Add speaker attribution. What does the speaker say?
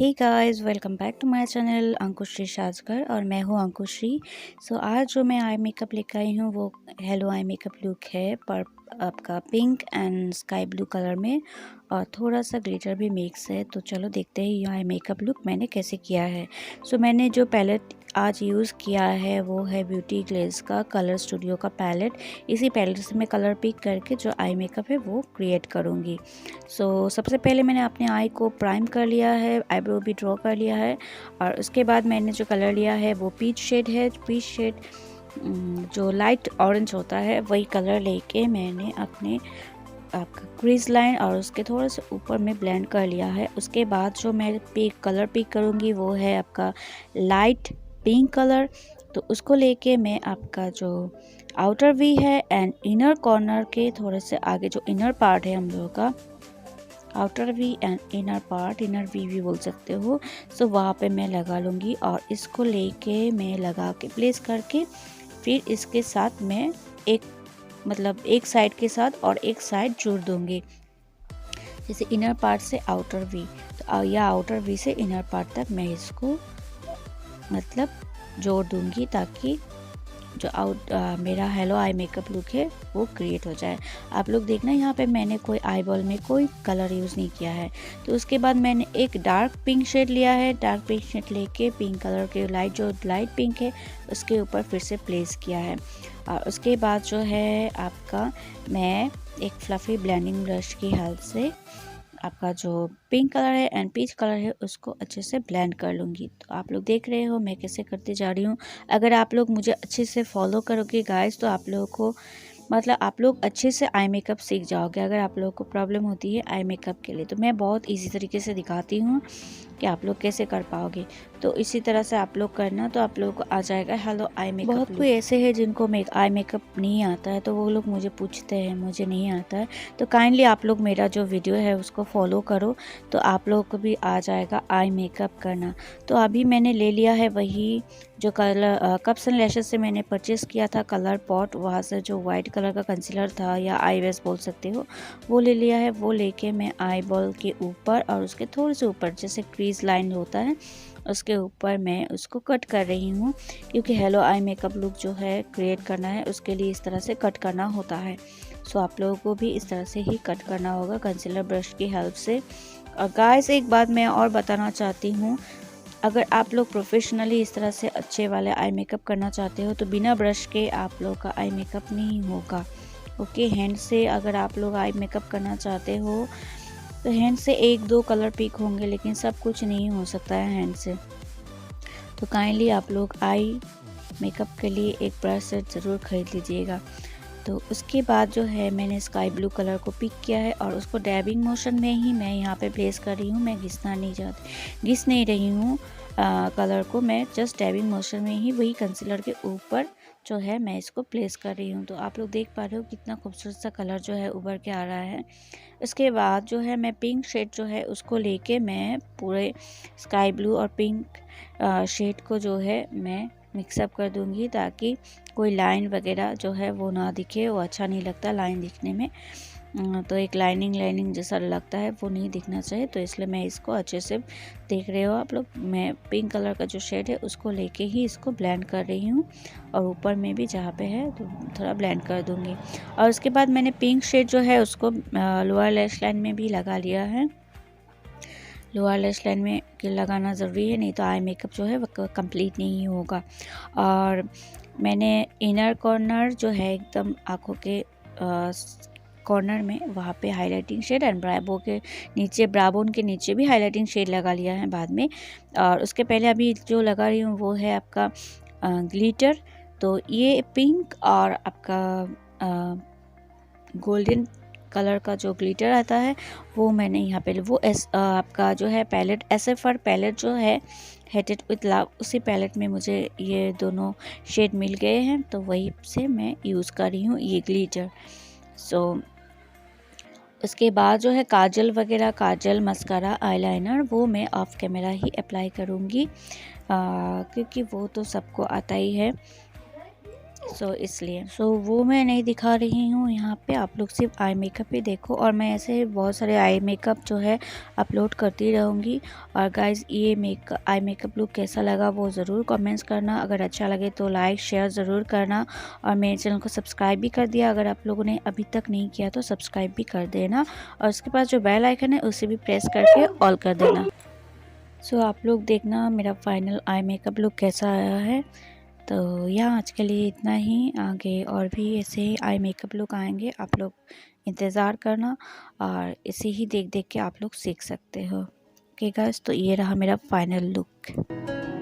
Speaker 1: Hey guys, welcome back to my channel अंकुश्री साजकर और मैं हूँ अंकुश्री। आज जो मैं आई मेकअप लेकर आई हूँ वो हेलो आई मेकअप लुक है पर आपका pink and sky blue colour में और थोड़ा सा ग्लिटर भी मिक्स है। तो चलो देखते हैं ये आई मेकअप लुक मैंने कैसे किया है। मैंने जो पैलेट आज यूज़ किया है वो है ब्यूटी ग्लेज का कलर स्टूडियो का पैलेट। इसी पैलेट से मैं कलर पिक करके जो आई मेकअप है वो क्रिएट करूँगी। सबसे पहले मैंने अपने आई को प्राइम कर लिया है, आईब्रो भी ड्रॉ कर लिया है और उसके बाद मैंने जो कलर लिया है वो पीच शेड है। पीच शेड जो लाइट ऑरेंज होता है वही कलर लेके मैंने अपने आपका क्रीज लाइन और उसके थोड़े से ऊपर में ब्लेंड कर लिया है। उसके बाद जो मैं कलर पिक करूँगी वो है आपका लाइट पिंक कलर। तो उसको लेके मैं आपका जो आउटर वी है एंड इनर कॉर्नर के थोड़े से आगे जो इनर पार्ट है हम लोगों का outer we and inner part, inner we भी बोल सकते हो। वहाँ पे मैं लगा लूँगी और इसको लेके मैं लगा के प्लेस करके फिर इसके साथ मैं एक साइड के साथ और एक साइड जोड़ दूँगी, जैसे इनर पार्ट से आउटर वी तो या आउटर वी से इनर पार्ट तक मैं इसको जोड़ दूँगी ताकि जो मेरा हेलो आई मेकअप लुक है वो क्रिएट हो जाए। आप लोग देखना यहाँ पे मैंने कोई आई बॉल में कोई कलर यूज़ नहीं किया है। तो उसके बाद मैंने एक डार्क पिंक शेड लिया है। डार्क पिंक शेड लेके पिंक कलर के लाइट पिंक है उसके ऊपर फिर से प्लेस किया है। और उसके बाद जो है आपका मैं एक फ्लफ़ी ब्लेंडिंग ब्रश की हेल्प से आपका जो पिंक कलर है एंड पीच कलर है उसको अच्छे से ब्लेंड कर लूँगी। तो आप लोग देख रहे हो मैं कैसे करते जा रही हूँ। अगर आप लोग मुझे अच्छे से फॉलो करोगे गाइस तो आप लोगों को आप लोग अच्छे से आई मेकअप सीख जाओगे। अगर आप लोगों को प्रॉब्लम होती है आई मेकअप के लिए तो मैं बहुत इजी तरीके से दिखाती हूँ कि आप लोग कैसे कर पाओगे। तो इसी तरह से आप लोग करना तो आप लोगों को आ जाएगा हेलो आई मेकअप। बहुत कोई ऐसे हैं जिनको आई मेकअप नहीं आता है तो वो लोग मुझे पूछते हैं मुझे नहीं आता है। तो काइंडली आप लोग मेरा जो वीडियो है उसको फॉलो करो तो आप लोगों को भी आ जाएगा आई मेकअप करना। तो अभी मैंने ले लिया है वही जो कलर कप्स एंड लैशेस से मैंने परचेज़ किया था कलर पॉट, वहाँ से जो वाइट कलर का कंसीलर था या आई बेस बोल सकते हो वो ले लिया है। वो लेके मैं आई बॉल के ऊपर और उसके थोड़े से ऊपर जैसे क्रीज लाइन होता है उसके ऊपर मैं उसको कट कर रही हूँ, क्योंकि हेलो आई मेकअप लुक जो है क्रिएट करना है उसके लिए इस तरह से कट करना होता है। आप लोगों को भी इस तरह से ही कट करना होगा कंसीलर ब्रश की हेल्प से। और गाइस एक बात मैं और बताना चाहती हूँ, अगर आप लोग प्रोफेशनली इस तरह से अच्छे वाले आई मेकअप करना चाहते हो तो बिना ब्रश के आप लोग का आई मेकअप नहीं होगा। ओके, हैंड से अगर आप लोग आई मेकअप करना चाहते हो तो हैंड से एक दो कलर पिक होंगे लेकिन सब कुछ नहीं हो सकता है हैंड से। तो काइंडली आप लोग आई मेकअप के लिए एक ब्रश सेट ज़रूर ख़रीद लीजिएगा। तो उसके बाद जो है मैंने स्काई ब्लू कलर को पिक किया है और उसको डैबिंग मोशन में ही मैं यहाँ पे प्लेस कर रही हूँ। मैं घिस नहीं रही हूँ कलर को, मैं जस्ट डैबिंग मोशन में ही वही कंसीलर के ऊपर जो है मैं इसको प्लेस कर रही हूँ। तो आप लोग देख पा रहे हो कितना खूबसूरत सा कलर जो है उभर के आ रहा है। इसके बाद जो है मैं पिंक शेड जो है उसको लेके मैं पूरे स्काई ब्लू और पिंक शेड को जो है मैं मिक्सअप कर दूंगी ताकि कोई लाइन वगैरह जो है वो ना दिखे, वो अच्छा नहीं लगता लाइन दिखने में। तो एक लाइनिंग जैसा लगता है वो नहीं दिखना चाहिए, तो इसलिए मैं इसको अच्छे से देख रहे हो आप लोग, मैं पिंक कलर का जो शेड है उसको लेके ही इसको ब्लेंड कर रही हूँ और ऊपर में भी जहाँ पे है तो थोड़ा ब्लेंड कर दूँगी। और उसके बाद मैंने पिंक शेड जो है उसको लोअर लैश लाइन में भी लगा लिया है। लोअर लैश लाइन में लगाना ज़रूरी है, नहीं तो आई मेकअप जो है वो कंप्लीट नहीं होगा। और मैंने इनर कॉर्नर जो है एकदम आँखों के कॉर्नर में वहाँ पे हाइलाइटिंग शेड एंड ब्राबोन के नीचे भी हाइलाइटिंग शेड लगा लिया है बाद में। और उसके पहले अभी जो लगा रही हूँ वो है आपका ग्लिटर। तो ये पिंक और आपका गोल्डन कलर का जो ग्लिटर आता है वो मैंने यहाँ पे आपका जो है पैलेट SFR पैलेट जो है हेटेड विथ लव, उसी पैलेट में मुझे ये दोनों शेड मिल गए हैं तो वही से मैं यूज़ कर रही हूँ ये ग्लिटर। उसके बाद जो है काजल मस्कारा आईलाइनर वो मैं ऑफ कैमरा ही अप्लाई करूँगी, क्योंकि वो तो सबको आता ही है। सो वो मैं नहीं दिखा रही हूँ यहाँ पे, आप लोग सिर्फ आई मेकअप ही देखो। और मैं ऐसे बहुत सारे आई मेकअप जो है अपलोड करती रहूँगी। और गाइज ये आई मेकअप लुक कैसा लगा वो ज़रूर कमेंट्स करना। अगर अच्छा लगे तो लाइक शेयर ज़रूर करना। और मेरे चैनल को सब्सक्राइब भी कर दिया, अगर आप लोगों ने अभी तक नहीं किया तो सब्सक्राइब भी कर देना। और उसके पास जो बेल आइकन है उसे भी प्रेस करके ऑल कर देना। सो आप लोग देखना मेरा फाइनल आई मेकअप लुक कैसा आया है। तो यहाँ आज के लिए इतना ही, आगे और भी ऐसे ही आई मेकअप लुक आएंगे, आप लोग इंतज़ार करना। और इसे ही देख देख के आप लोग सीख सकते हो। ओके गाइस, तो ये रहा मेरा फाइनल लुक।